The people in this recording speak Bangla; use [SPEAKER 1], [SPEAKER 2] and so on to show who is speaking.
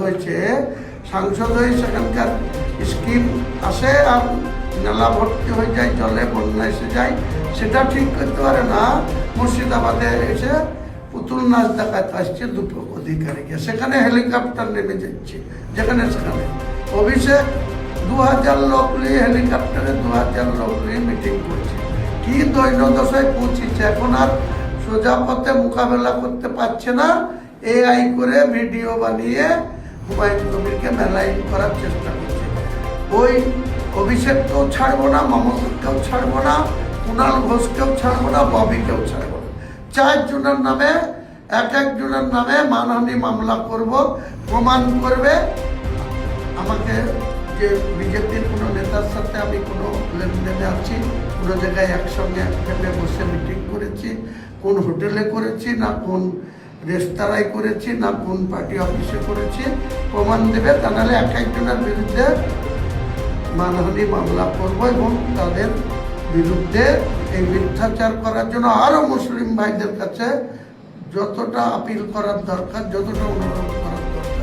[SPEAKER 1] হয়েছে সাংসদ হয়ে সেখানকার স্কিম আসে আর নালা ভর্তি হয়ে যায়, জলে বন্যা এসে যায়, সেটা ঠিক করতে পারে না। মুর্শিদাবাদে এসে পুতুল নাচ দেখাতে আসছে দুটো অধিকারীকে, সেখানে হেলিকপ্টার নেমে যাচ্ছে যেখানে সেখানে। অভিষেক 2000 লোক নিয়ে হেলিকপ্টারে 2000 লোক নিয়ে মিটিং করছে, কি দৈন্যদশায় পৌঁছেছে। এখন আর সোজা পথে মোকাবেলা করতে পারছে না, এআই করে ভিডিও বানিয়ে হুমায়ুন কবিরকে মেলাইন করার চেষ্টা করছে। ওই অভিষেককেও ছাড়বো না, মমতাকেও ছাড়বো না, কুণাল ঘোষকেও ছাড়বো না, ববিকেও ছাড়বো না। 4 জনের নামে এক জনের নামে মানহানি মামলা করব। প্রমাণ করবে আমাকে যে বিজেপির কোনো নেতার সাথে আমি কোনো লেনদেনে আছি, কোনো জায়গায় একসঙ্গে একসাথে বসে মিটিং করেছি, কোন হোটেলে করেছি, না কোন রেস্তোরাঁয় করেছি, না কোন পার্টি অফিসে করেছি, প্রমাণ দেবে। তা নাহলে এক জনের বিরুদ্ধে মানহানি মামলা করবো এবং তাদের বিরুদ্ধে এই মিথ্যাচার করার জন্য আরো মুসলিম ভাইদের কাছে যতটা আপিল করার দরকার, যতটা অনুরোধ করার দরকার।